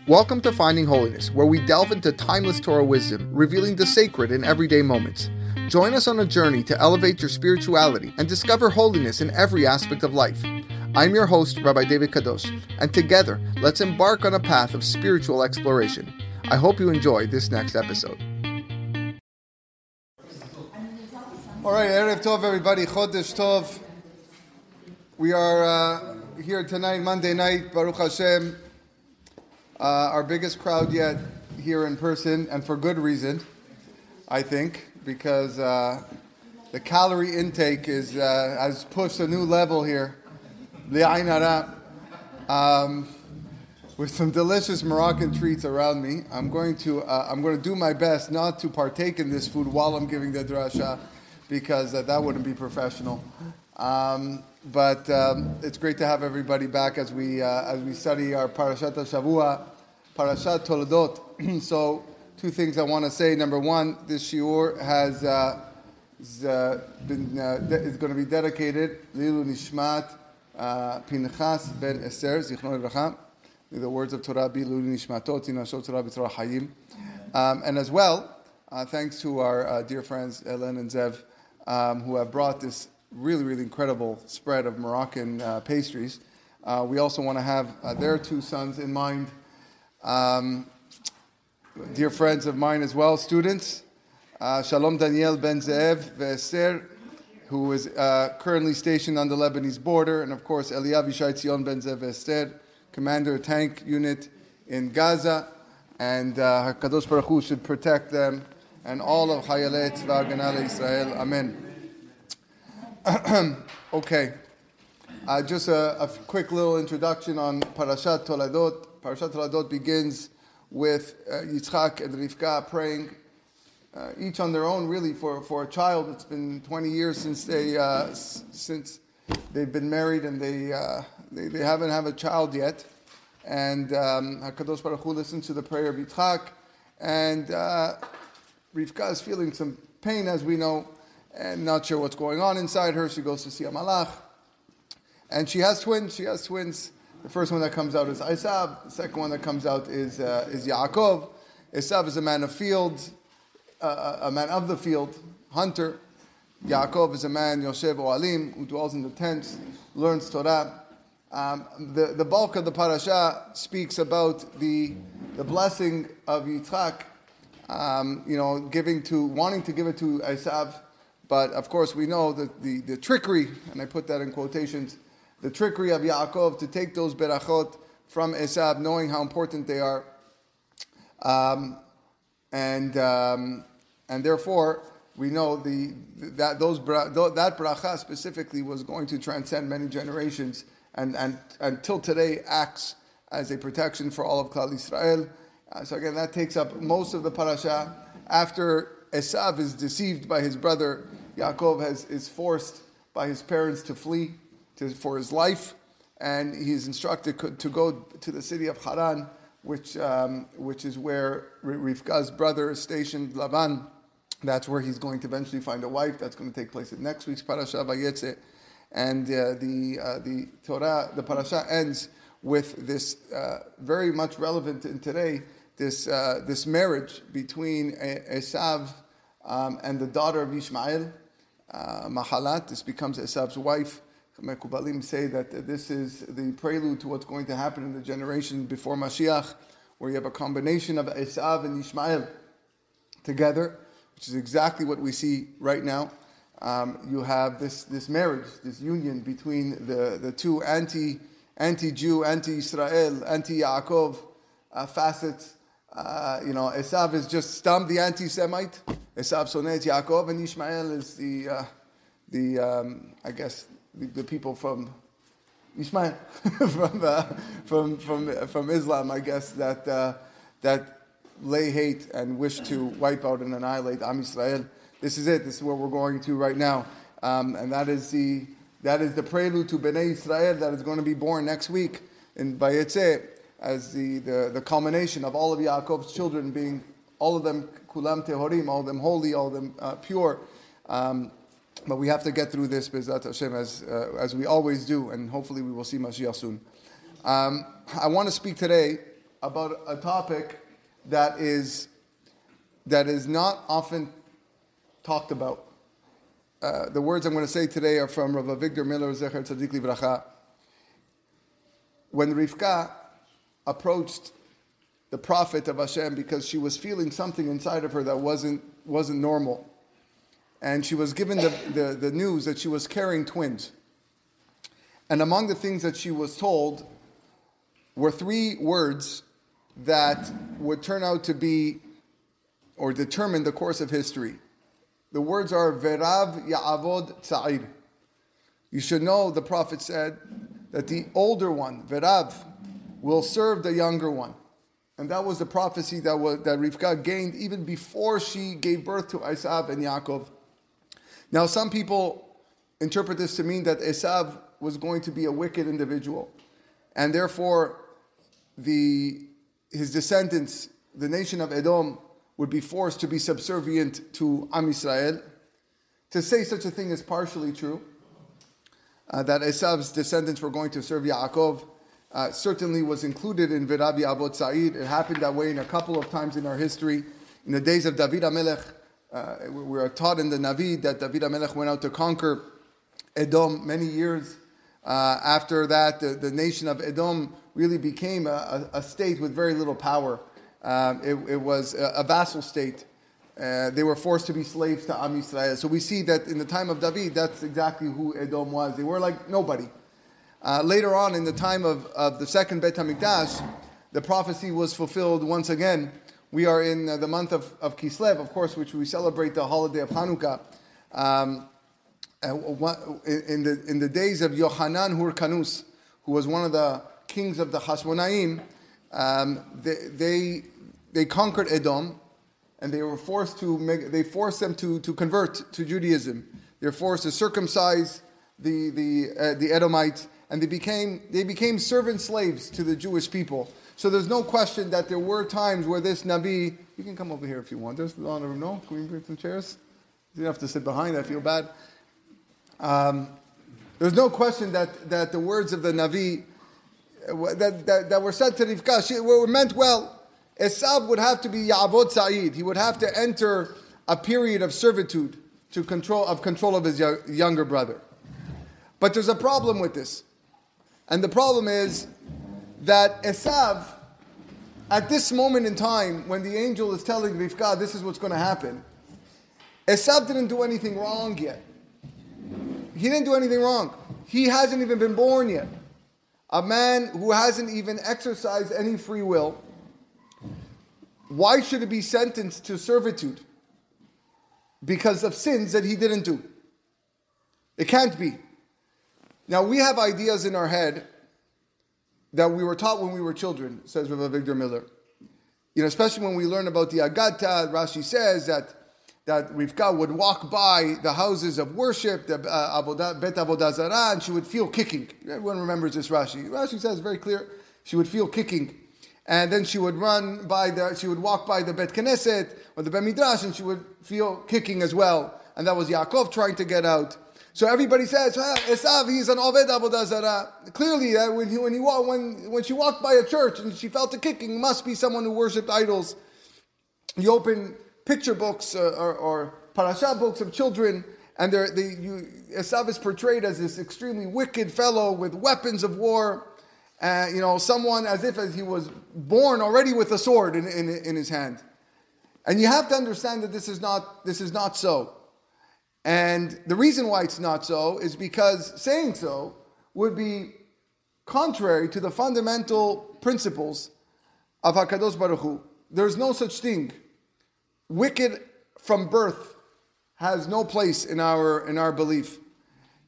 Welcome to Finding Holiness, where we delve into timeless Torah wisdom, revealing the sacred in everyday moments. Join us on a journey to elevate your spirituality and discover holiness in every aspect of life. I'm your host, Rabbi David Kadosh, and together, let's embark on a path of spiritual exploration. I hope you enjoy this next episode. All right, Erev Tov, everybody. Chodesh Tov. We are here tonight, Monday night, Baruch Hashem. Our biggest crowd yet here in person, and for good reason, I think, because the calorie intake has pushed a new level here. Li'ain hara. With some delicious Moroccan treats around me. I'm going to do my best not to partake in this food while I'm giving the drasha, because that wouldn't be professional. But it's great to have everybody back as we study our Parashat Shavua, Parashat Toledot. So, two things I want to say. Number one, this shiur is going to be dedicated Lilu Nishmat Pinchas ben Esther Zichron Livracha. The words of Torah be Lilu Nishmatot Zinashot Torah B'Torah Hayim. And as well, thanks to our dear friends Ellen and Zev, who have brought this really, really incredible spread of Moroccan pastries. We also want to have their two sons in mind, dear friends of mine as well, students, Shalom Daniel Ben Zev Ve'Esther, who is currently stationed on the Lebanese border, and of course Eliyav Yishai Tzion Ben Zev Ve'Esther, Commander Tank Unit in Gaza, and HaKadosh Baruch Hu should protect them and all of Chayalei Tzva Hagana Israel. Amen. Okay, just a quick little introduction on Parashat Toledot. Parashat Toledot begins with Yitzchak and Rivka praying, each on their own, really, for a child. It's been 20 years since they've been married, and they haven't had a child yet. And HaKadosh Baruch Hu listens to the prayer of Yitzchak, and Rivka is feeling some pain, as we know, and not sure what's going on inside her. She goes to see a malach, and she has twins. The first one that comes out is Esav. The second one that comes out is Yaakov. Esav is a man of fields, a man of the field, hunter. Yaakov is a man, Yoshev Oalim, who dwells in the tents, learns Torah. The bulk of the parasha speaks about the blessing of Yitzchak, wanting to give it to Esav. But of course we know that the trickery, and I put that in quotations, the trickery of Yaakov to take those berachot from Esav, knowing how important they are. And therefore we know that bracha specifically was going to transcend many generations, and until today acts as a protection for all of Klal Yisrael. So again, that takes up most of the parasha. After Esav is deceived by his brother, Yaakov is forced by his parents to flee for his life, and he is instructed to go to the city of Haran, which is where Rivka's brother is stationed, Lavan. That's where he's going to eventually find a wife. That's going to take place in next week's parasha Vayetze. And the Torah, the parasha ends with this very much relevant in today, this marriage between Esav and the daughter of Ishmael, Mahalat. This becomes Esav's wife. Mekubalim say that this is the prelude to what's going to happen in the generation before Mashiach, where you have a combination of Esav and Ishmael together, which is exactly what we see right now. You have this marriage, this union between the two anti-Jew, anti-Israel, anti-Yaakov facets. Esav is just Stam, the anti-Semite. Esav sonets Yaakov, and Ishmael is the people from Ishmael, from Islam, I guess, that lay hate and wish to wipe out and annihilate Am Yisrael. This is it. This is where we're going to right now, and that is the prelude to Bnei Yisrael that is going to be born next week in Vayetze, as the culmination of all of Yaakov's children being, all of them kulam tehorim, all of them holy, all of them pure. But we have to get through this, B'ezrat Hashem, as we always do, and hopefully we will see Mashiach soon. I want to speak today about a topic that is not often talked about. The words I'm going to say today are from Rav Avigdor Miller, Zecher Tzadik Livracha. When Rivka approached the prophet of Hashem because she was feeling something inside of her that wasn't normal, and she was given the news that she was carrying twins. And among the things that she was told were 3 words that would turn out to be or determine the course of history. The words are Verav Ya'avod Tza'ir. You should know, the prophet said, that the older one, Verav, will serve the younger one. And that was the prophecy that Rivka gained even before she gave birth to Esav and Yaakov. Now, some people interpret this to mean that Esav was going to be a wicked individual, and therefore his descendants, the nation of Edom, would be forced to be subservient to Am Yisrael. To say such a thing is partially true, that Esav's descendants were going to serve Yaakov, certainly was included in Verav Ya'avod Tza'ir. It happened that way in a couple of times in our history. In the days of David HaMelech, we are taught in the Navi that David HaMelech went out to conquer Edom many years. After that, the nation of Edom really became a state with very little power. It was a vassal state. They were forced to be slaves to Am Yisrael. So we see that in the time of David, that's exactly who Edom was. They were like nobody. Later on, in the time of the second Beit HaMikdash, the prophecy was fulfilled once again. We are in the month of Kislev, of course, which we celebrate the holiday of Hanukkah. In the days of Yochanan Hurkanus, who was one of the kings of the Hashmonaim, they conquered Edom, and they were forced them to convert to Judaism. They were forced to circumcise the Edomites, and they became servant slaves to the Jewish people. So there's no question that there were times where this Navi, you can come over here if you want. There's no, can we bring some chairs? You don't have to sit behind, I feel bad. There's no question that the words of the Navi that were said to Rivka were meant well. Esav would have to be Ya'avod Tza'ir. He would have to enter a period of servitude of control of his younger brother. But there's a problem with this. And the problem is that Esav, at this moment in time, when the angel is telling Rivka this is what's going to happen, Esav didn't do anything wrong yet. He didn't do anything wrong. He hasn't even been born yet. A man who hasn't even exercised any free will, why should he be sentenced to servitude? Because of sins that he didn't do. It can't be. Now, we have ideas in our head that we were taught when we were children, says Rav Avigdor Miller. Especially when we learn about the Agata, Rashi says that Rivka would walk by the houses of worship, the Bet Avodah Zarah, and she would feel kicking. Everyone remembers this Rashi. Rashi says very clear, she would feel kicking. And then she would walk by the Bet Knesset or the Bet Midrash, and she would feel kicking as well. And that was Yaakov trying to get out. So everybody says, Esav, he's an Oved Avodah Zarah. Clearly, when she walked by a church and she felt the kicking, must be someone who worshipped idols. You open picture books or parasha books of children, and Esav is portrayed as this extremely wicked fellow with weapons of war. Someone as if he was born already with a sword in his hand. And you have to understand that this is not so. And the reason why it's not so is because saying so would be contrary to the fundamental principles of HaKadosh Baruch Hu. There's no such thing. Wicked from birth has no place in our belief.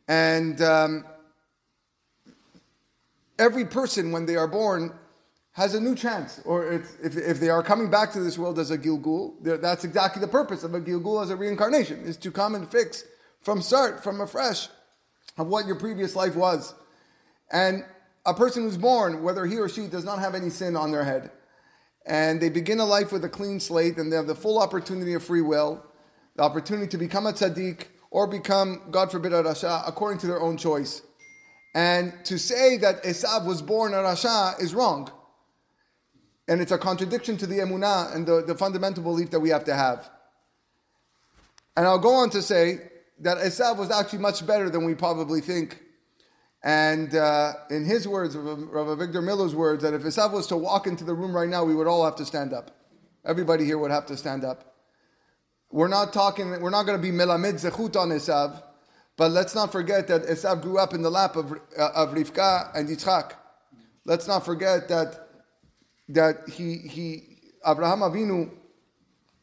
And every person, when they are born, has a new chance. Or if they are coming back to this world as a Gilgul, that's exactly the purpose of a Gilgul as a reincarnation, is to come and fix from afresh, of what your previous life was. And a person who's born, whether he or she does not have any sin on their head, and they begin a life with a clean slate, and they have the full opportunity of free will, the opportunity to become a tzaddik, or become, God forbid, a rasha, according to their own choice. And to say that Esav was born a rasha is wrong. And it's a contradiction to the emunah and the fundamental belief that we have to have. And I'll go on to say that Esav was actually much better than we probably think. And in his words, Rav Victor Miller's words, that if Esav was to walk into the room right now, we would all have to stand up. Everybody here would have to stand up. We're not going to be melamed zechut on Esav, but let's not forget that Esav grew up in the lap of Rivka and Yitzchak. Let's not forget that Abraham Avinu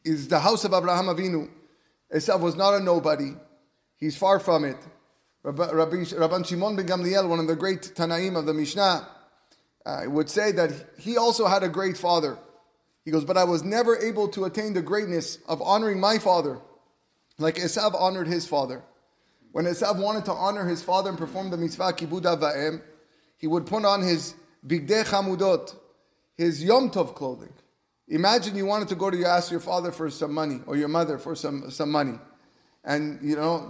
is the house of Abraham Avinu. Esav was not a nobody. He's far from it. Rabban Shimon ben Gamliel, one of the great Tanaim of the Mishnah, would say that he also had a great father. He goes, but I was never able to attain the greatness of honoring my father like Esav honored his father. When Esav wanted to honor his father and perform the mitzvah kibud av va'em, he would put on his bigdei chamudot, his Yom Tov clothing. Imagine you wanted to go to ask your father for some money, or your mother for some money. And,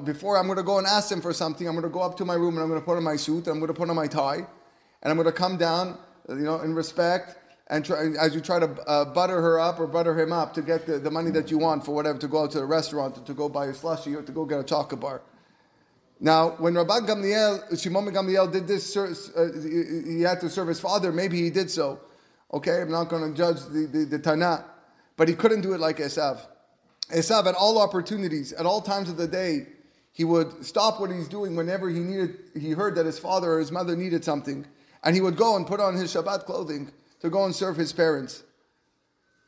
before I'm going to go and ask them for something, I'm going to go up to my room and I'm going to put on my suit, and I'm going to put on my tie, and I'm going to come down, in respect, and as you try to butter her up or butter him up to get the money that you want for whatever, to go out to the restaurant, or to go buy a slushie, or to go get a chocolate bar. Now, when Rabban Gamliel, Shimon ben Gamliel did this, he had to serve his father, maybe he did so. Okay, I'm not going to judge the Tana, but he couldn't do it like Esav. Esav, at all opportunities, at all times of the day, he would stop what he's doing whenever he heard that his father or his mother needed something, and he would go and put on his Shabbat clothing to go and serve his parents.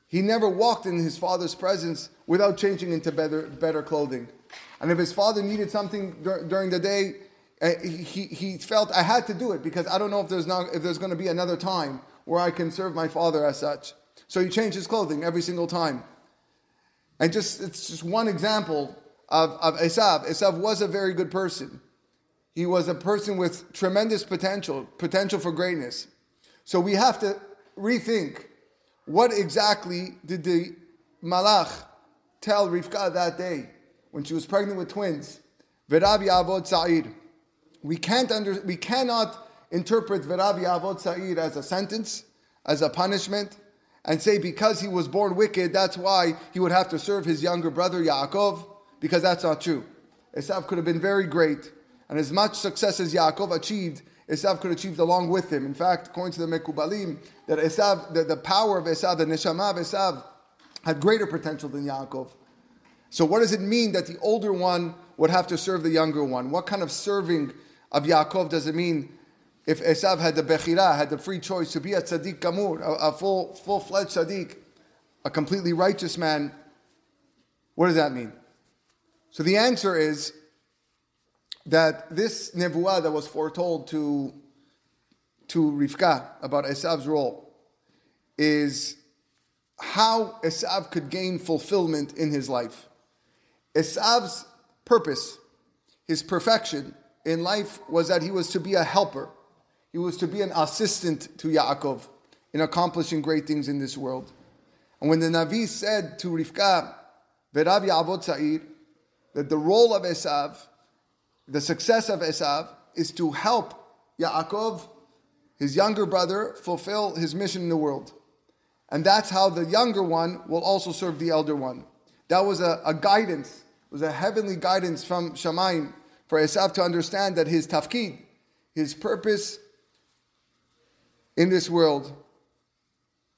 He never walked in his father's presence without changing into better clothing. And if his father needed something during the day, he felt, I had to do it because I don't know if there's going to be another time where I can serve my father as such. So he changed his clothing every single time. And it's just one example of Esav. Esav was a very good person. He was a person with tremendous potential for greatness. So we have to rethink, what exactly did the Malach tell Rivka that day when she was pregnant with twins? V'rav ya'avod sa'ir. We cannot interpret V'rav ya'avod sa'ir as a sentence, as a punishment, and say because he was born wicked, that's why he would have to serve his younger brother Yaakov, because that's not true. Esav could have been very great, and as much success as Yaakov achieved, Esav could achieve along with him. In fact, according to the Mekubalim, that Esav, the power of Esav, the neshama of Esav, had greater potential than Yaakov. So what does it mean that the older one would have to serve the younger one? What kind of serving of Yaakov does it mean if Esav had the bechira, had the free choice to be a tzaddik kamur, a full-fledged tzaddik, a completely righteous man? What does that mean? So the answer is that this nevuah that was foretold to Rivka about Esav's role is how Esav could gain fulfillment in his life. Esav's purpose, his perfection in life, was that he was to be a helper. He was to be an assistant to Yaakov in accomplishing great things in this world. And when the Navi said to Rivka, V'rav ya'avod sa'ir, that the role of Esav, the success of Esav, is to help Yaakov, his younger brother, fulfill his mission in the world. And that's how the younger one will also serve the elder one. That was a guidance, it was a heavenly guidance from Shamayim for Esav to understand that his tafkid, his purpose in this world,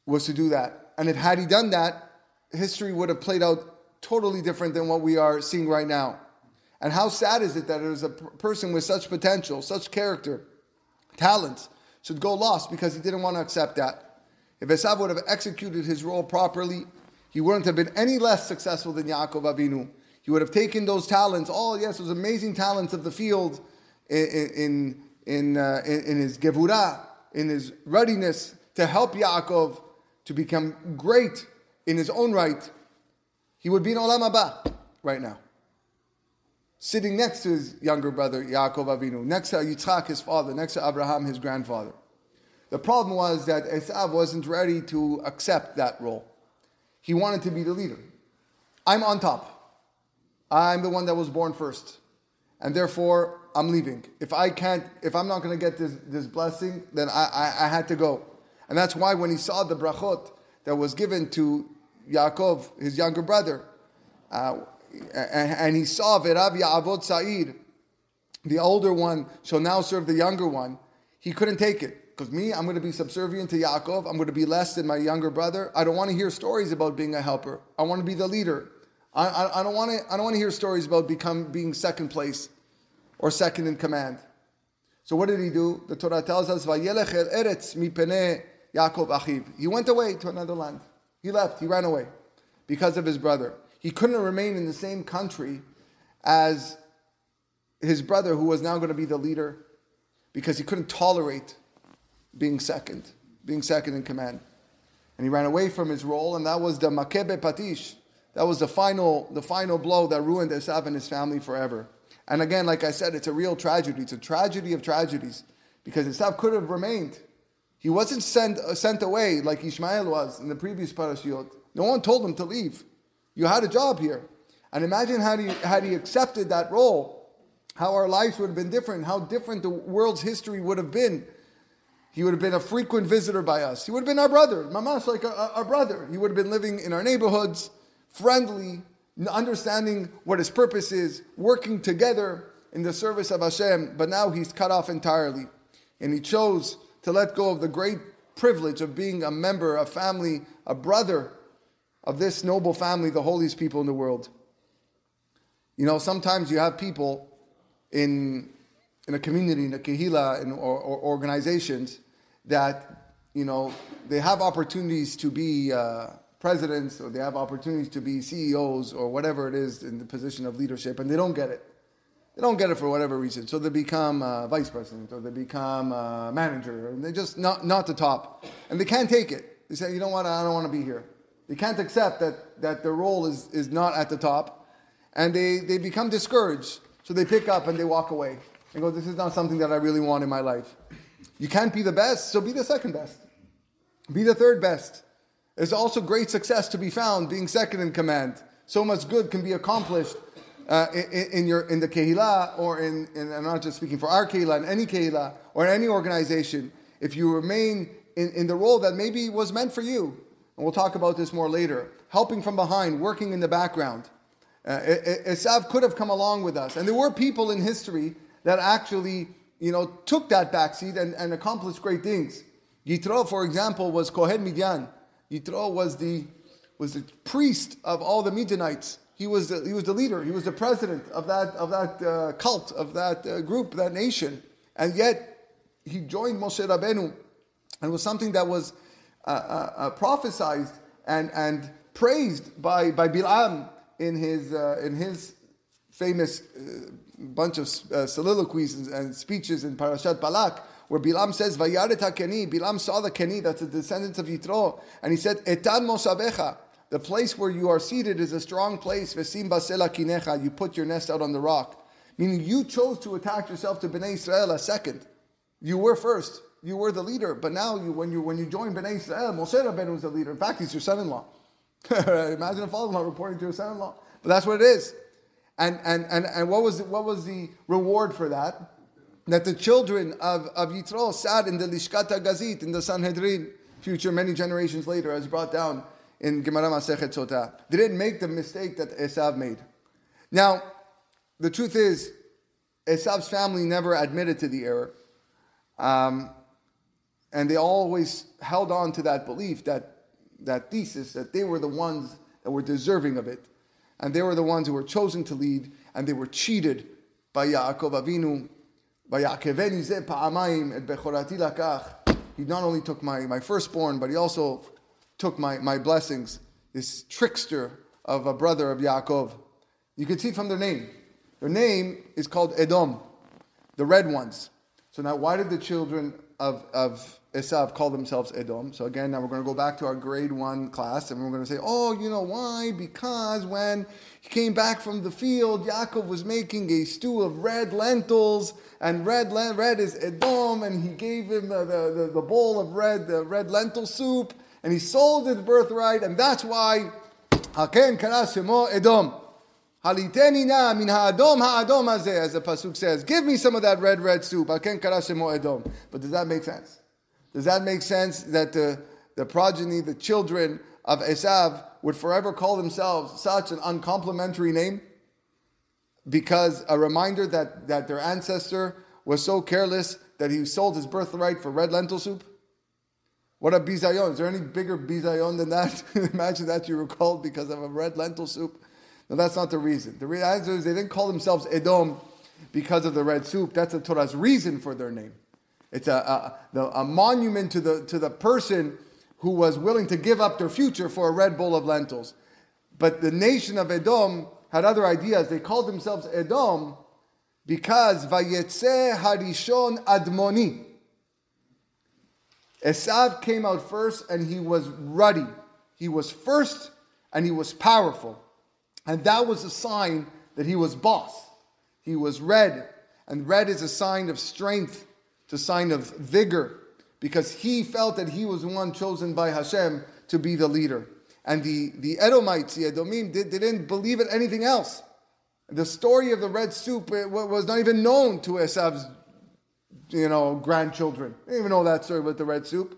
was to do that. And had he done that, history would have played out totally different than what we are seeing right now. And how sad is it that it was a person with such potential, such character, talents, should go lost because he didn't want to accept that. If Esav would have executed his role properly, he wouldn't have been any less successful than Yaakov Avinu. He would have taken those talents, those amazing talents of the field, in his gevurah, in his readiness to help Yaakov to become great in his own right. He would be in Olam Haba right now, sitting next to his younger brother Yaakov Avinu, next to Yitzchak, his father, next to Abraham, his grandfather. The problem was that Esav wasn't ready to accept that role. He wanted to be the leader. I'm on top. I'm the one that was born first. And therefore, I'm leaving. If I'm not going to get this blessing, then I had to go. And that's why when he saw the brachot that was given to Yaakov, his younger brother. And he saw V'rav Ya'avod Sa'ir, the older one shall now serve the younger one. He couldn't take it. Because me, I'm going to be subservient to Yaakov. I'm going to be less than my younger brother. I don't want to hear stories about being a helper. I want to be the leader. I don't want to hear stories about being second place or second in command. So what did he do? The Torah tells us, "Vayelech el eretz mipnei Yaakov achiv." He went away to another land. He left. He ran away because of his brother. He couldn't remain in the same country as his brother, who was now going to be the leader, because he couldn't tolerate being second in command. And he ran away from his role, and that was the makebe patish. That was the final blow that ruined Esav and his family forever. And again, like I said, it's a real tragedy. It's a tragedy of tragedies, because Esav could have remained. He wasn't sent away like Ishmael was in the previous parashiyot. No one told him to leave. You had a job here. And imagine had he accepted that role, how our lives would have been different, how different the world's history would have been. He would have been a frequent visitor by us. He would have been our brother, mamash, like our brother. He would have been living in our neighborhoods, friendly, understanding what his purpose is, working together in the service of Hashem. But now he's cut off entirely. And he chose to let go of the great privilege of being a member, a family, a brother of this noble family, the holiest people in the world. You know, sometimes you have people in a community, in a kehila, or organizations that, you know, they have opportunities to be presidents, or they have opportunities to be CEOs, or whatever it is in the position of leadership, and they don't get it. They don't get it for whatever reason. So they become vice president, or they become manager, and they're just not the top. And they can't take it. They say, you know what, I don't want to be here. They can't accept that their role is not at the top. And they become discouraged. So they pick up and they walk away and go, this is not something that I really want in my life. You can't be the best, so be the second best. Be the third best. There's also great success to be found being second in command. So much good can be accomplished in the kehillah, or in I'm not just speaking for our kehillah, in any kehillah or in any organization, if you remain in the role that maybe was meant for you. And we'll talk about this more later. Helping from behind, working in the background. Esav could have come along with us. And there were people in history that actually, took that backseat and accomplished great things. Yitro, for example, was Kohen Midian. Yitro was the priest of all the Midianites. He was the leader. He was the president of that cult, of that group, that nation. And yet, he joined Moshe Rabbeinu. And it was something that was prophesied and praised by Bilam in his famous bunch of soliloquies and speeches in Parashat Balak, where Bilam says, "Vayaret HaKeni." Bilam saw the Keni, that's the descendants of Yitro, and he said, "Etan Mosavecha." The place where you are seated is a strong place. Vesim basela kinecha. You put your nest out on the rock. Meaning you chose to attach yourself to Bnei Israel as second. You were first. You were the leader. But now, when you join Bnei Israel, Moshe Rabbeinu is the leader. In fact, he's your son-in-law. Imagine a father-in-law reporting to your son-in-law. But that's what it is. And what was the reward for that? That the children of Yitro sat in the Lishkat HaGazit, in the Sanhedrin, future many generations later, as brought down in Gemara Masechet Sotah. They didn't make the mistake that Esav made. Now, the truth is, Esav's family never admitted to the error. And they always held on to that belief, that thesis, that they were the ones that were deserving of it. And they were the ones who were chosen to lead, and they were cheated by Yaakov Avinu. He not only took my firstborn, but he also took my blessings. This trickster of a brother of Yaakov. You can see from their name. Their name is called Edom, the red ones. So now why did the children of Esav call themselves Edom? So again, now we're going to go back to our grade 1 class, and we're going to say, you know why? Because when he came back from the field, Yaakov was making a stew of red lentils, and red is Edom, and he gave him the bowl of red lentil soup, and he sold his birthright, and that's why Haken kara shemo Edom. Haliteni na min ha'adom hazeh, as the pasuk says. Give me some of that red soup. Haken kara shemo Edom. But does that make sense? Does that make sense that progeny, the children of Esav would forever call themselves such an uncomplimentary name, because a reminder that their ancestor was so careless that he sold his birthright for red lentil soup? What a bizayon. Is there any bigger bizayon than that? Imagine that you were called because of a red lentil soup. No, that's not the reason. The answer is they didn't call themselves Edom because of the red soup. That's the Torah's reason for their name. It's a monument to the person who was willing to give up their future for a red bowl of lentils. But the nation of Edom had other ideas. They called themselves Edom because Vayetze Harishon Admoni. Esav came out first and he was ruddy. He was first and he was powerful. And that was a sign that he was boss. He was red. And red is a sign of strength. It's a sign of vigor. Because he felt that he was the one chosen by Hashem to be the leader. And the Edomites, the Edomim, they didn't believe in anything else. The story of the red soup was not even known to Esav's grandchildren. They didn't even know that story with the red soup.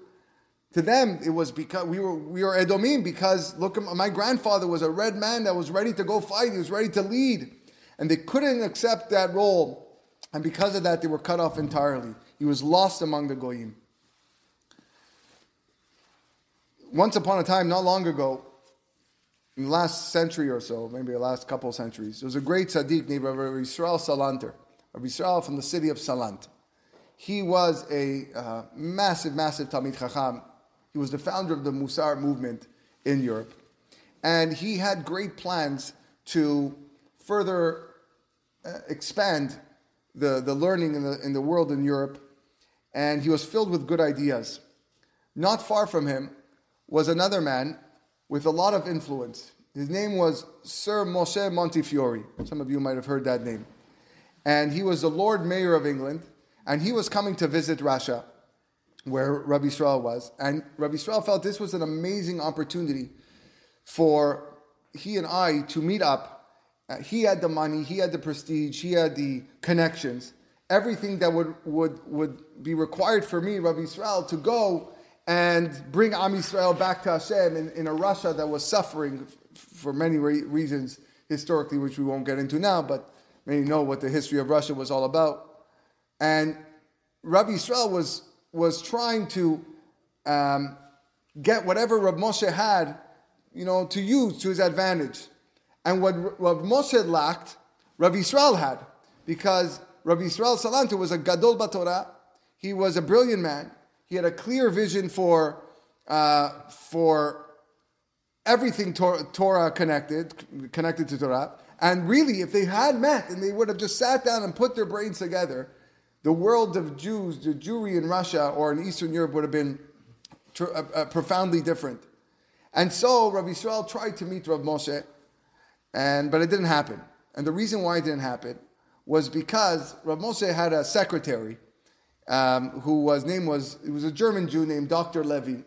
To them, it was because we were Edomim, because look, my grandfather was a red man that was ready to go fight. He was ready to lead. And they couldn't accept that role. And because of that, they were cut off entirely. He was lost among the Goyim. Once upon a time, not long ago, in the last century or so, maybe the last couple of centuries, there was a great tzaddik named Rabbi Yisrael Salanter. Rabbi Yisrael from the city of Salant. He was a massive Talmid Chacham. He was the founder of the Musar movement in Europe. And he had great plans to further expand the learning in the world in Europe. And he was filled with good ideas. Not far from him was another man with a lot of influence. His name was Sir Moshe Montefiore. Some of you might have heard that name. And he was the Lord Mayor of England. And he was coming to visit Russia, where Rabbi Yisrael was. And Rabbi Yisrael felt this was an amazing opportunity for he and I to meet up. He had the money, he had the prestige, he had the connections. Everything that would be required for me, Rabbi Yisrael, to go and bring Am Yisrael back to Hashem in a Russia that was suffering for many reasons historically, which we won't get into now, but many know what the history of Russia was all about. And Rabbi Yisrael was trying to get whatever Rabbi Moshe had, to use to his advantage. And what Rabbi Moshe lacked, Rabbi Yisrael had. Because Rabbi Yisrael Salanter was a Gadol Batorah. He was a brilliant man. He had a clear vision for everything Torah connected to Torah. And really, if they had met and they would have just sat down and put their brains together, the world of Jews, the Jewry in Russia or in Eastern Europe would have been profoundly different. And so Rabbi Yisrael tried to meet Rav Moshe, but it didn't happen. And the reason why it didn't happen was because Rav Moshe had a secretary he was a German Jew named Dr. Levy.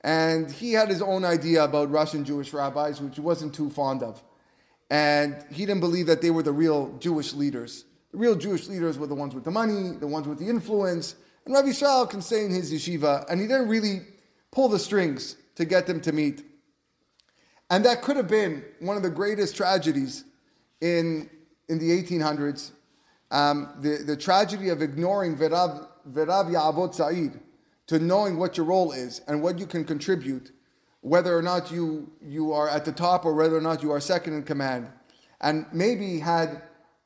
And he had his own idea about Russian Jewish rabbis, which he wasn't too fond of. And he didn't believe that they were the real Jewish leaders. The real Jewish leaders were the ones with the money, the ones with the influence. And Rabbi Yisrael can stay in his yeshiva, and he didn't really pull the strings to get them to meet. And that could have been one of the greatest tragedies in the 1800s. The tragedy of ignoring Verav Ya'avot Sa'id, to knowing what your role is and what you can contribute, whether or not you are at the top or whether or not you are second in command. And maybe had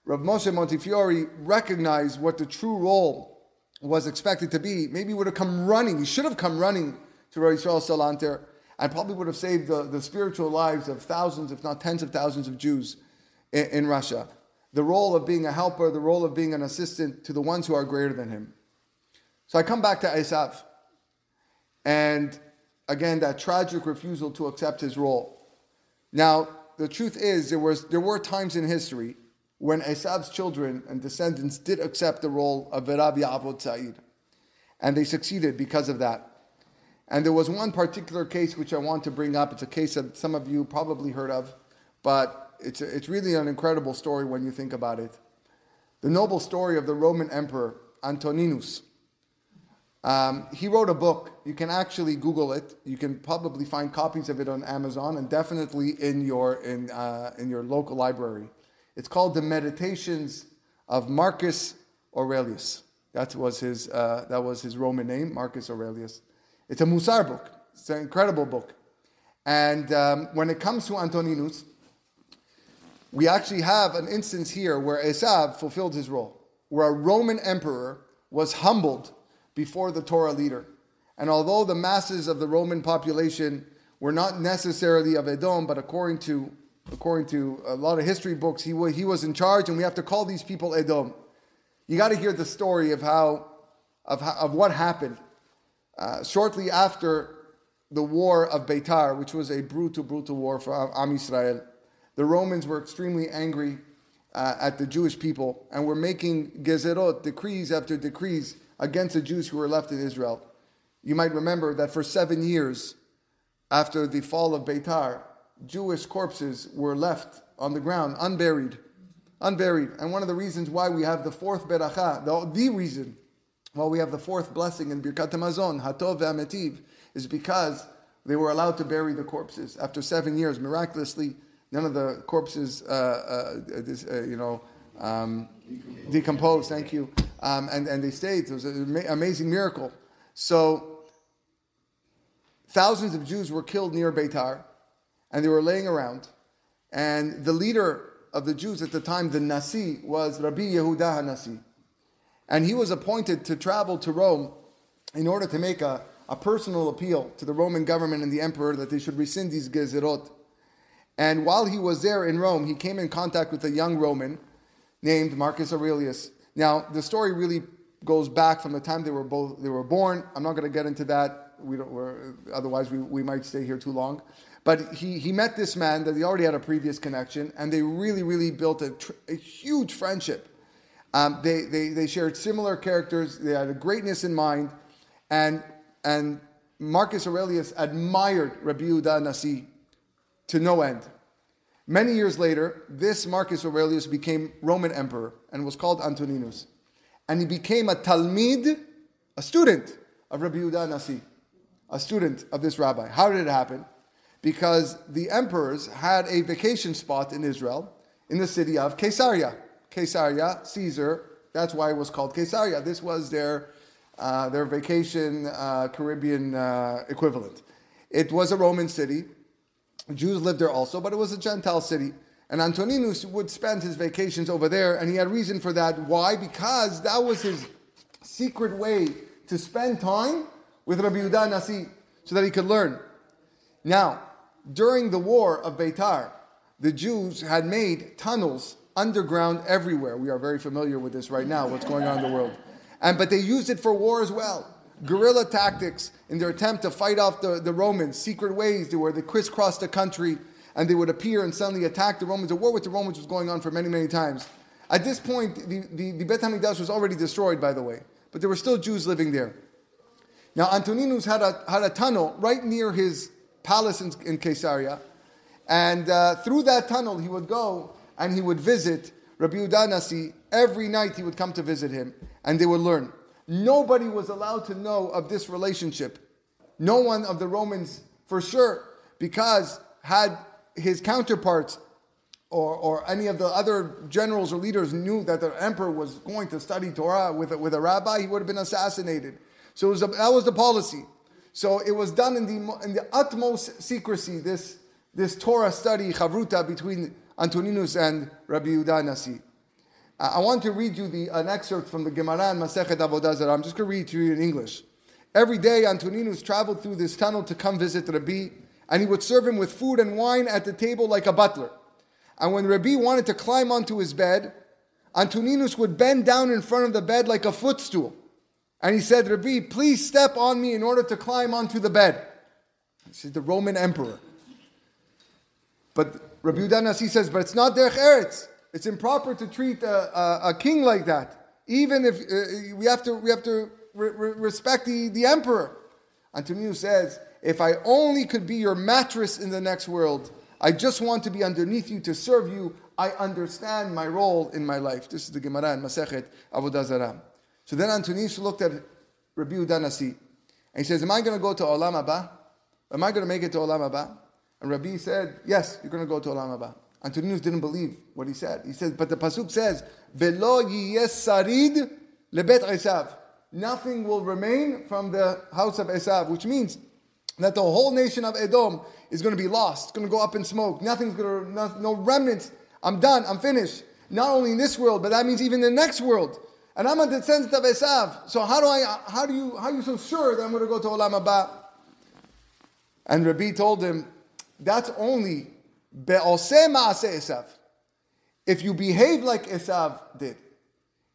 Rav Moshe Montefiore recognized what the true role was expected to be, maybe he would have come running. He should have come running to Rabbi Yisrael Salanter and probably would have saved the spiritual lives of thousands, if not tens of thousands of Jews in Russia. The role of being a helper, the role of being an assistant to the ones who are greater than him. So I come back to Esav. And again, that tragic refusal to accept his role. Now, the truth is, there were times in history when Esav's children and descendants did accept the role of Verav Ya'avot Sa'id. And they succeeded because of that. And there was one particular case which I want to bring up. It's a case that some of you probably heard of, but it's really an incredible story when you think about it. The noble story of the Roman Emperor Antoninus. He wrote a book. You can actually Google it. You can probably find copies of it on Amazon and definitely in your local library. It's called The Meditations of Marcus Aurelius. That was his Roman name, Marcus Aurelius. It's a Musar book. It's an incredible book. And when it comes to Antoninus, we actually have an instance here where Esav fulfilled his role, where a Roman emperor was humbled before the Torah leader. And although the masses of the Roman population were not necessarily of Edom, but according to a lot of history books, he was in charge, and we have to call these people Edom. You got to hear the story of what happened shortly after the war of Beitar, which was a brutal war for Am Yisrael. The Romans were extremely angry at the Jewish people and were making gezerot, decrees after decrees, against the Jews who were left in Israel. You might remember that for 7 years after the fall of Beitar, Jewish corpses were left on the ground, unburied. And one of the reasons why we have the fourth beracha, the reason why we have the fourth blessing in Birkat HaMazon, Hatov ve'Ametiv, is because they were allowed to bury the corpses. After 7 years, miraculously, none of the corpses, decomposed. Thank you. And they stayed. It was an amazing miracle. So, thousands of Jews were killed near Beitar, and they were laying around. And the leader of the Jews at the time, the Nasi, was Rabbi Yehuda HaNasi. And he was appointed to travel to Rome in order to make a personal appeal to the Roman government and the emperor that they should rescind these gezerot. And while he was there in Rome, he came in contact with a young Roman named Marcus Aurelius. Now, the story really goes back from the time they were born. I'm not going to get into that. Otherwise we might stay here too long. But he met this man that he already had a previous connection, and they really built a huge friendship. They shared similar characters. They had a greatness in mind, and Marcus Aurelius admired Rabbi Yehuda Nasi to no end. Many years later, this Marcus Aurelius became Roman emperor and was called Antoninus. And he became a talmid, a student of Rabbi Yehuda Nasi, a student of this rabbi. How did it happen? Because the emperors had a vacation spot in Israel, in the city of Caesarea. Caesarea, Caesar, that's why it was called Caesarea. This was their vacation Caribbean equivalent. It was a Roman city. Jews lived there also, but it was a Gentile city. And Antoninus would spend his vacations over there, and he had reason for that. Why? Because that was his secret way to spend time with Rabbi Yehuda Nasi, so that he could learn. Now, during the war of Beitar, the Jews had made tunnels underground everywhere. We are very familiar with this right now, what's going on in the world. But they used it for war as well. Guerrilla tactics in their attempt to fight off the Romans, secret ways where they crisscrossed the country and they would appear and suddenly attack the Romans. The war with the Romans was going on for many times. At this point, the Beit HaMikdash was already destroyed, by the way, but there were still Jews living there. Now, Antoninus had a tunnel right near his palace in Caesarea, and through that tunnel he would go and he would visit Rabbi Yehuda Nasi. Every night he would come to visit him, and they would learn. Nobody was allowed to know of this relationship. No one of the Romans, for sure, because had his counterparts or any of the other generals or leaders knew that the emperor was going to study Torah with a rabbi, he would have been assassinated. So that was the policy. So it was done in the utmost secrecy, this Torah study, chavruta, between Antoninus and Rabbi Yehuda Nasi. I want to read you an excerpt from the Gemara in Masechet Avodah Zarah. I'm just going to read it to you in English. Every day, Antoninus traveled through this tunnel to come visit Rabbi, and he would serve him with food and wine at the table like a butler. And when Rabbi wanted to climb onto his bed, Antoninus would bend down in front of the bed like a footstool. And he said, Rabbi, please step on me in order to climb onto the bed. This is the Roman emperor. But Rabbi Yehuda Nasi says, but it's not derech eretz. It's improper to treat a king like that. Even if we have to respect the emperor. Antoninus says, if I only could be your mattress in the next world, I just want to be underneath you to serve you. I understand my role in my life. This is the Gemara in Masechet Avodah Zarah. So then Antoninus looked at Rabbi Yehuda Nasi. And he says, am I going to go to Olam Haba? Am I going to make it to Olam Haba? And Rabbi said, yes, you're going to go to Olam Haba. Antoninus didn't believe what he said. He said, but the pasuk says, "Velo yiyeh sarid lebet Esav." Nothing will remain from the house of Esav, which means that the whole nation of Edom is going to be lost. It's going to go up in smoke. No remnants. I'm done. I'm finished. Not only in this world, but that means even in the next world. And I'm a descendant of Esav. So how are you so sure that I'm going to go to Olam Haba? And Rabbi told him, that's only be'oseh ma'aseh Esav. If you behave like Esav did.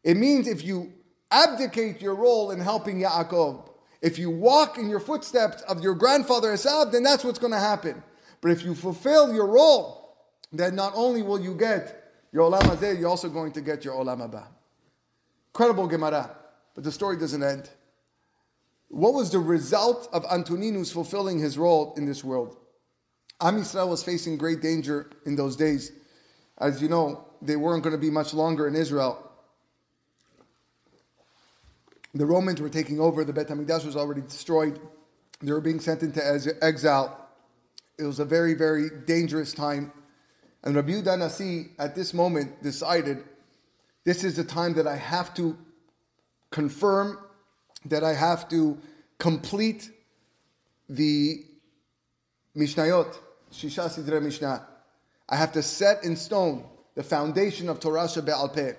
It means if you abdicate your role in helping Yaakov, if you walk in your footsteps of your grandfather Esav, then that's what's going to happen. But if you fulfill your role, then not only will you get your Olam Hazeh, you're also going to get your Olam Haba. Incredible Gemara. But the story doesn't end. What was the result of Antoninus fulfilling his role in this world? Am Yisrael was facing great danger in those days. As you know, they weren't going to be much longer in Israel. The Romans were taking over. The Beit HaMikdash was already destroyed. They were being sent into exile. It was a very, very dangerous time. And Rabbi Yehuda Nasi, at this moment, decided, this is the time that I have to confirm, that I have to complete the Mishnayot, Shisha Sidrei Mishnah. I have to set in stone the foundation of Torah Shebe'al Peh.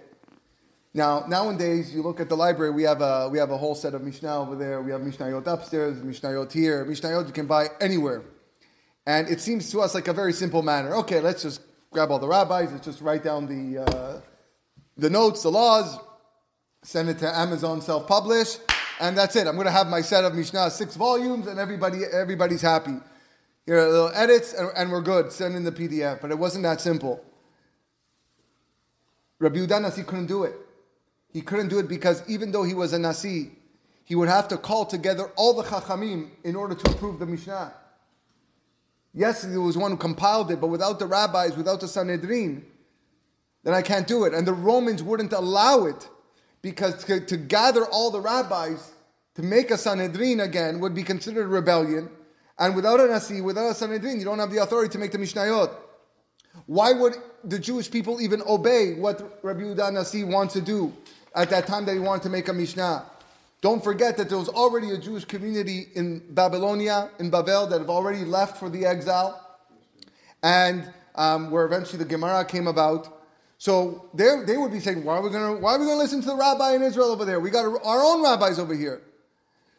Now, nowadays, you look at the library, we have a whole set of Mishnah over there. We have Mishnayot upstairs, Mishnayot here. Mishnayot you can buy anywhere. And it seems to us like a very simple manner. Okay, let's just grab all the rabbis, let's just write down the notes, the laws, send it to Amazon, self-publish, and that's it. I'm going to have my set of Mishnah, 6 volumes, and everybody's happy. Here are little edits, and we're good. Send in the PDF. But it wasn't that simple. Rabbi Yehuda Nasi couldn't do it. He couldn't do it because even though he was a Nasi, he would have to call together all the Chachamim in order to approve the Mishnah. Yes, there was one who compiled it, but without the rabbis, without the Sanhedrin, then I can't do it. And the Romans wouldn't allow it because to gather all the rabbis to make a Sanhedrin again would be considered rebellion. And without a Nasi, without a Sanhedrin, you don't have the authority to make the Mishnayot. Why would the Jewish people even obey what Rabbi Yehuda Nasi wants to do at that time that he wanted to make a Mishnah? Don't forget that there was already a Jewish community in Babylonia, in Babel, that have already left for the exile, and where eventually the Gemara came about. So they would be saying, why are we going to listen to the rabbi in Israel over there? We got our own rabbis over here.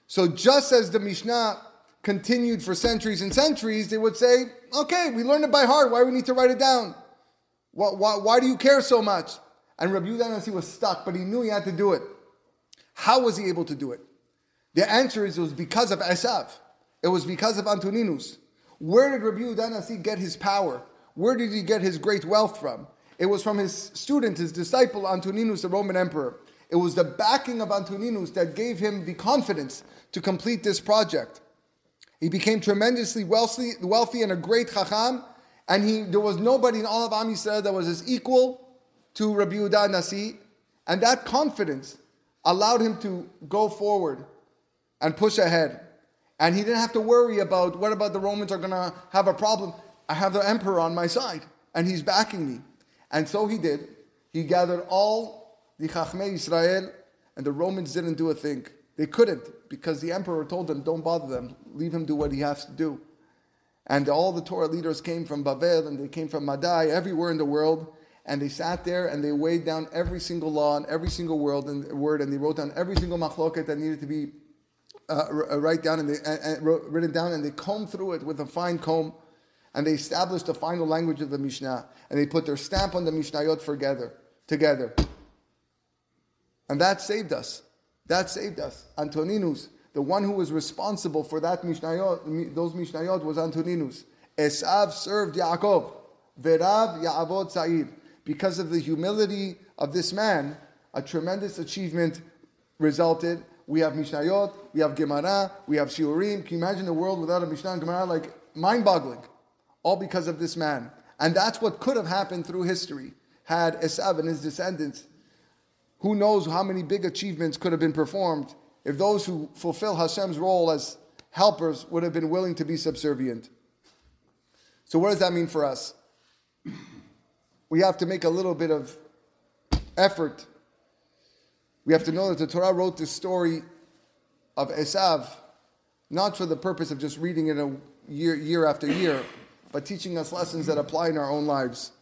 So just as the Mishnah continued for centuries and centuries, they would say, okay, we learned it by heart. Why do we need to write it down? Why do you care so much? And Rabbi Yehuda Nasi was stuck, but he knew he had to do it. How was he able to do it? The answer is it was because of Esav. It was because of Antoninus. Where did Rabbi Yehuda Nasi get his power? Where did he get his great wealth from? It was from his student, his disciple, Antoninus, the Roman emperor. It was the backing of Antoninus that gave him the confidence to complete this project. He became tremendously wealthy and a great chacham, and there was nobody in all of Am Yisrael that was his equal to Rabbi Yehuda Nasi, and that confidence allowed him to go forward and push ahead. And he didn't have to worry about, what about the Romans are going to have a problem? I have the emperor on my side, and he's backing me. And so he did. He gathered all the Chachmei Yisrael, and the Romans didn't do a thing. They couldn't, because the emperor told them, don't bother them, leave him do what he has to do. And all the Torah leaders came from Babel, and they came from Madai, everywhere in the world, and they sat there and they weighed down every single law and every single word, and they wrote down every single machloket that needed to be written down, and they combed through it with a fine comb, and they established the final language of the Mishnah, and they put their stamp on the Mishnayot together. And that saved us. That saved us. Antoninus, the one who was responsible for that Mishnayot, those Mishnayot was Antoninus. Esav served Yaakov. Verav Ya'avod Sa'ir. Because of the humility of this man, a tremendous achievement resulted. We have Mishnayot, we have Gemara, we have Shiurim. Can you imagine the world without a Mishnah and Gemara? Like, mind-boggling. All because of this man. And that's what could have happened through history had Esav and his descendants. Who knows how many big achievements could have been performed if those who fulfill Hashem's role as helpers would have been willing to be subservient. So what does that mean for us? We have to make a little bit of effort. We have to know that the Torah wrote this story of Esav, not for the purpose of just reading it year after year, but teaching us lessons that apply in our own lives.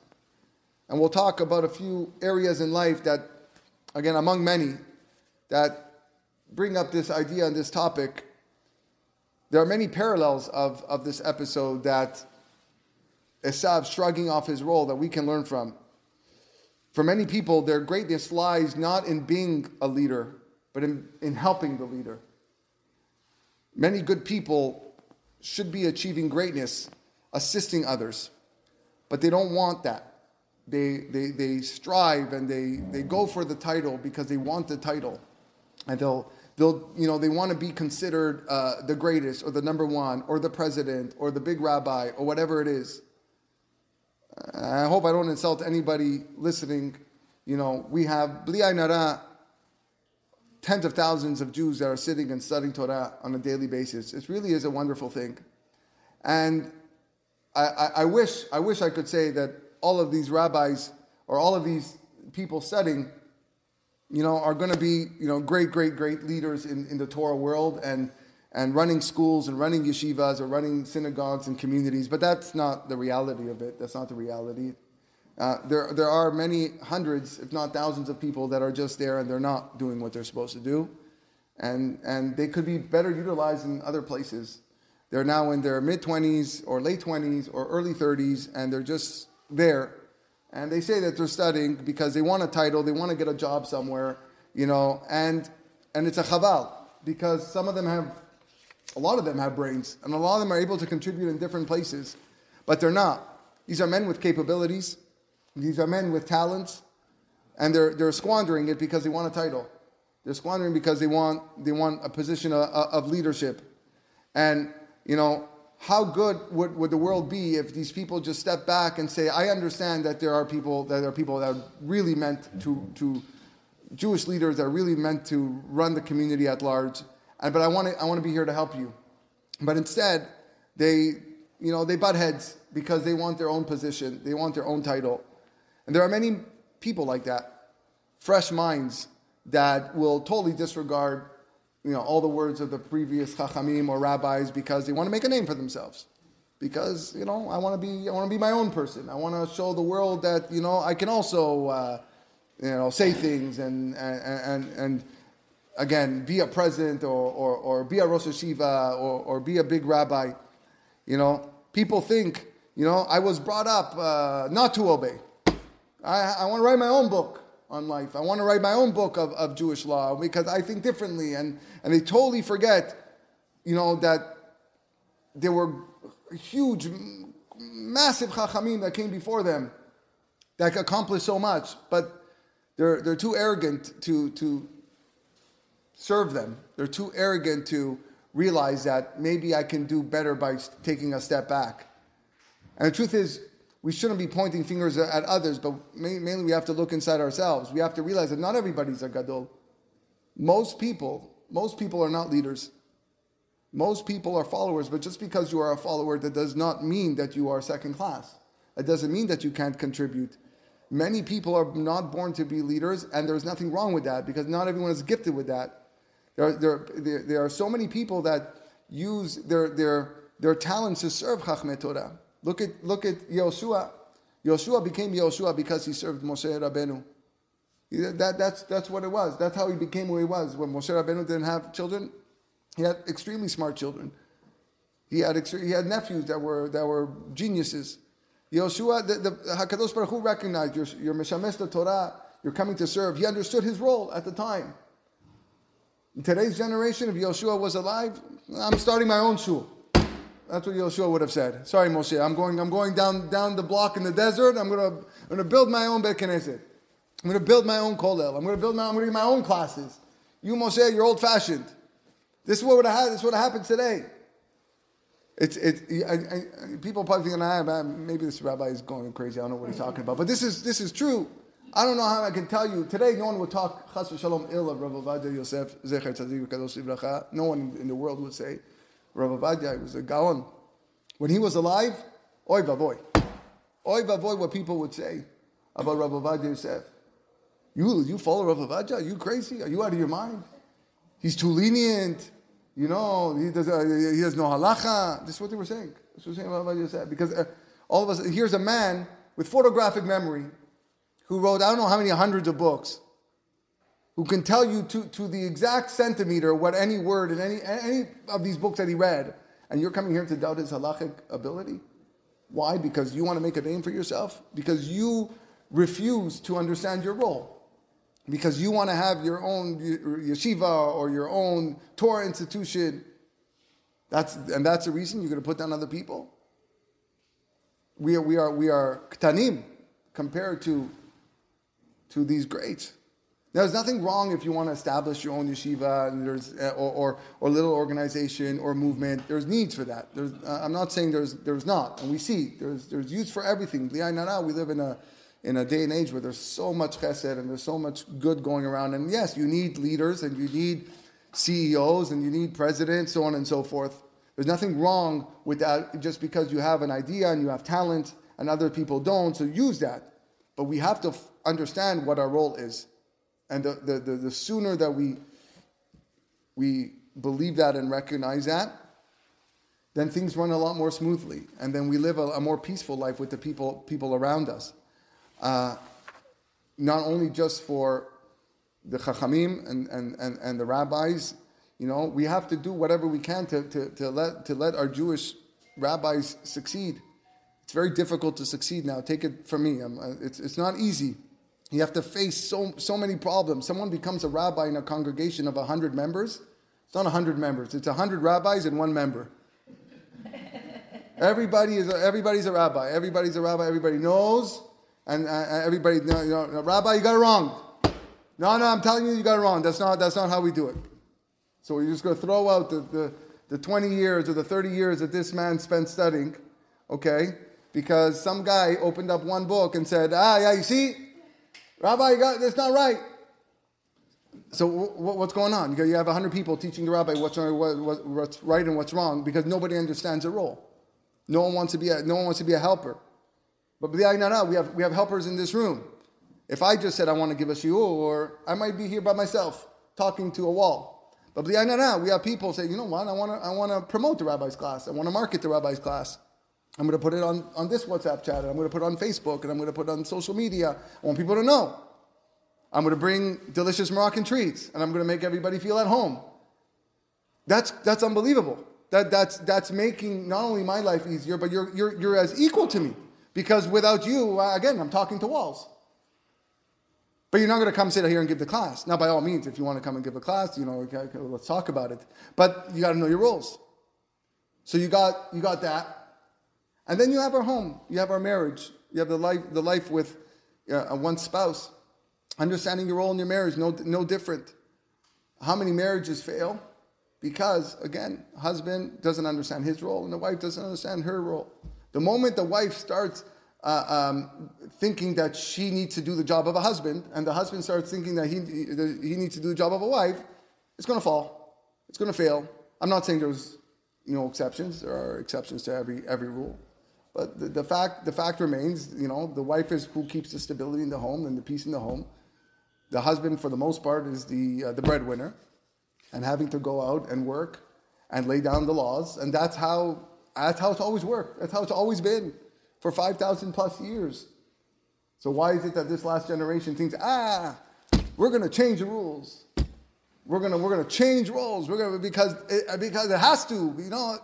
And we'll talk about a few areas in life that, again, among many, that bring up this idea and this topic. There are many parallels of this episode that Esav shrugging off his role that we can learn from. For many people, their greatness lies not in being a leader, but in helping the leader. Many good people should be achieving greatness, assisting others, but they don't want that. They strive and they go for the title because they want the title, and they want to be considered the greatest or the number one or the president or the big rabbi or whatever it is. I hope I don't insult anybody listening. We have Bli Ayin Hara, tens of thousands of Jews that are sitting and studying Torah on a daily basis. It really is a wonderful thing. And I wish I could say that all of these rabbis or all of these people studying, are going to be, great leaders in the Torah world and running schools and running yeshivas or running synagogues and communities. But that's not the reality of it. That's not the reality. There are many hundreds, if not thousands of people that are just there and they're not doing what they're supposed to do. And they could be better utilized in other places. They're now in their mid-20s or late 20s or early 30s, and they're just there. And they say that they're studying because they want a title, they want to get a job somewhere, and it's a chaval, because a lot of them have brains, and a lot of them are able to contribute in different places, but they're not. These are men with capabilities, these are men with talents, and they're squandering it because they want a title. They're squandering because they want a position of leadership. And, how good would the world be if these people just step back and say, I understand that there are people that are really meant to Jewish leaders that are really meant to run the community at large, but I want to be here to help you. But instead, they butt heads because they want their own position, they want their own title. And there are many people like that, fresh minds that will totally disregard all the words of the previous chachamim or rabbis because they want to make a name for themselves. Because, I want to be my own person. I want to show the world that, I can also, say things and again, be a president or be a Rosh Hashiva or be a big rabbi. People think, I was brought up not to obey. I want to write my own book on life. I want to write my own book of Jewish law because I think differently. And they totally forget, that there were huge, massive chachamim that came before them that accomplished so much, but they're too arrogant to serve them. They're too arrogant to realize that maybe I can do better by taking a step back. And the truth is, we shouldn't be pointing fingers at others, but mainly we have to look inside ourselves. We have to realize that not everybody's a gadol. Most people are not leaders. Most people are followers, but just because you are a follower, that does not mean that you are second class. It doesn't mean that you can't contribute. Many people are not born to be leaders, and there's nothing wrong with that, because not everyone is gifted with that. There are so many people that use their talents to serve Chachmei Torah. Look at Yoshua. Yoshua became Yoshua because he served Moshe Rabbeinu. That's what it was. That's how he became who he was. When Moshe Rabbeinu didn't have children, he had extremely smart children. He had nephews that were geniuses. Yoshua, the Hakadosh Baruch Hu recognized you're Meshamesh the Torah. You're coming to serve. He understood his role at the time. In today's generation, if Yoshua was alive, I'm starting my own shul. That's what Yoshua would have said. Sorry, Moshe, I'm going down the block in the desert. I'm gonna build my own Beit Knesset. I'm gonna build my own kollel. I'm gonna do my own classes. You, Moshe, you're old-fashioned. This is what would have happened today. People probably thinking, maybe this rabbi is going crazy. I don't know what he's talking about. But this is true. I don't know how I can tell you. Today, no one would talk chas v'shalom ill of Rav Ovadia Yosef Zecher Tzadik V'Kadosh Livracha. No one in the world would say Rav Ovadia was a gaon. When he was alive, oy vavoy. Oy vavoy what people would say about Rav Ovadia Yosef. You follow Rav Ovadia? Are you crazy? Are you out of your mind? He's too lenient. He has no halacha. This is what they were saying. This was saying Rav Ovadia Yosef. Because all of us, here's a man with photographic memory who wrote, I don't know how many hundreds of books, who can tell you to the exact centimeter what any word in any of these books that he read, and you're coming here to doubt his halachic ability? Why? Because you want to make a name for yourself? Because you refuse to understand your role? Because you want to have your own yeshiva or your own Torah institution? That's the reason you're going to put down other people? We are ktanim compared to these greats. There's nothing wrong if you want to establish your own yeshiva and or little organization or movement. There's needs for that. I'm not saying there's not, and we see there's use for everything. We live in a day and age where there's so much chesed and there's so much good going around. And yes, you need leaders and you need CEOs and you need presidents, so on and so forth. There's nothing wrong with that just because you have an idea and you have talent and other people don't. So use that. But we have to understand what our role is. And the sooner that we believe that and recognize that, then things run a lot more smoothly. And then we live a more peaceful life with the people around us. Not only just for the chachamim and the rabbis, we have to do whatever we can to let our Jewish rabbis succeed. It's very difficult to succeed now. Take it from me. It's not easy. You have to face so many problems. Someone becomes a rabbi in a congregation of 100 members. It's not 100 members. It's 100 rabbis and one member. Everybody's a rabbi. Everybody's a rabbi. Everybody knows. And everybody, rabbi, you got it wrong. No, I'm telling you, you got it wrong. That's not how we do it. So we're just going to throw out the 20 years or the 30 years that this man spent studying, okay? Because some guy opened up one book and said, yeah, you see, Rabbi, that's not right. So what's going on? You have 100 people teaching the rabbi what's right and what's wrong because nobody understands the role. No one wants to be a helper. But we have helpers in this room. If I just said I want to give a shiur, I might be here by myself talking to a wall. But we have people say, you know what? I want to promote the rabbi's class. I want to market the rabbi's class. I'm going to put it on this WhatsApp chat, and I'm going to put it on Facebook, and I'm going to put it on social media. I want people to know. I'm going to bring delicious Moroccan treats, and I'm going to make everybody feel at home. That's unbelievable. That's making not only my life easier, but you're as equal to me. Because without you, again, I'm talking to walls. But you're not going to come sit here and give the class. Now, by all means, if you want to come and give a class, okay, let's talk about it. But you got to know your roles. So you got that. And then you have our home, you have our marriage, you have the life with one spouse. Understanding your role in your marriage, no different. How many marriages fail? Because, again, husband doesn't understand his role and the wife doesn't understand her role. The moment the wife starts thinking that she needs to do the job of a husband and the husband starts thinking that he needs to do the job of a wife, it's going to fall. It's going to fail. I'm not saying there's exceptions. There are exceptions to every rule. But the fact remains, the wife is who keeps the stability in the home and the peace in the home. The husband, for the most part, is the breadwinner, and having to go out and work and lay down the laws, and that's how it's always worked. That's how it's always been for 5,000 plus years. So why is it that this last generation thinks, we're going to change the rules? We're gonna change roles. Because it has to.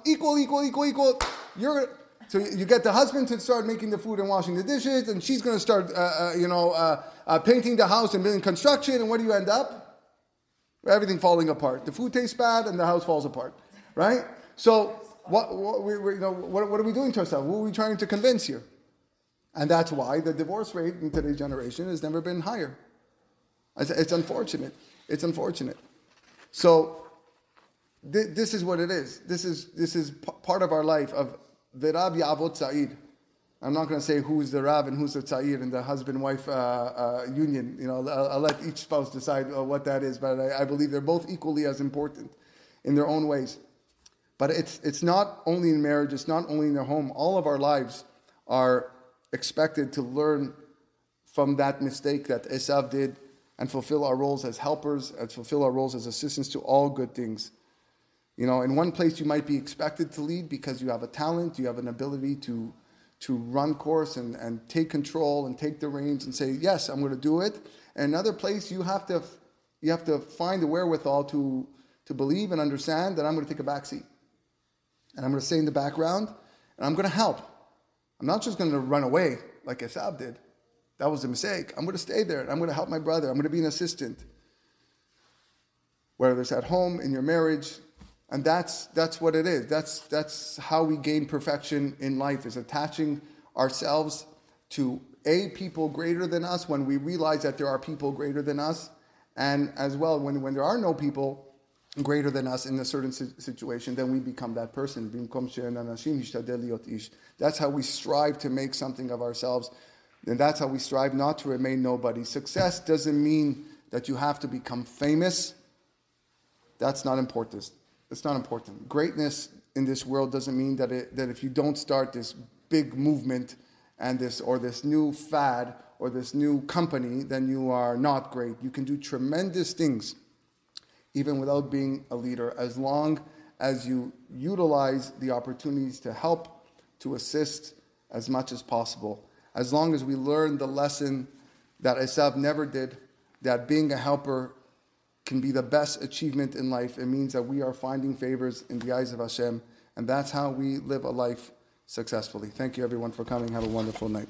Equal. So you get the husband to start making the food and washing the dishes, and she's going to start, painting the house and doing construction. And what do you end up? Everything falling apart. The food tastes bad, and the house falls apart, right? So what are we doing to ourselves? Who are we trying to convince here? And that's why the divorce rate in today's generation has never been higher. It's unfortunate. It's unfortunate. So this is what it is. This is part of our life of V'rab Ya'avot Sa'id. I'm not going to say who's the Rav and who's the Tza'ir in the husband-wife union. I'll let each spouse decide what that is, but I believe they're both equally as important in their own ways. But it's not only in marriage, it's not only in their home. All of our lives are expected to learn from that mistake that Esav did and fulfill our roles as helpers and fulfill our roles as assistants to all good things. In one place you might be expected to lead because you have a talent, you have an ability to run course and take control and take the reins and say, yes, I'm going to do it. And another place you have to find the wherewithal to believe and understand that I'm going to take a back seat. And I'm going to stay in the background and I'm going to help. I'm not just going to run away like Esav did. That was a mistake. I'm going to stay there and I'm going to help my brother. I'm going to be an assistant. Whether it's at home, in your marriage, and that's what it is. That's how we gain perfection in life, is attaching ourselves to people greater than us when we realize that there are people greater than us, and as well when there are no people greater than us in a certain situation, then we become that person. That's how we strive to make something of ourselves, and that's how we strive not to remain nobody. Success doesn't mean that you have to become famous. That's not important. It's not important. Greatness in this world doesn't mean that if you don't start this big movement and this new fad or this new company, then you are not great. You can do tremendous things even without being a leader, as long as you utilize the opportunities to help, to assist as much as possible. As long as we learn the lesson that Esav never did, that being a helper can be the best achievement in life. It means that we are finding favors in the eyes of Hashem, and that's how we live a life successfully. Thank you, everyone, for coming. Have a wonderful night.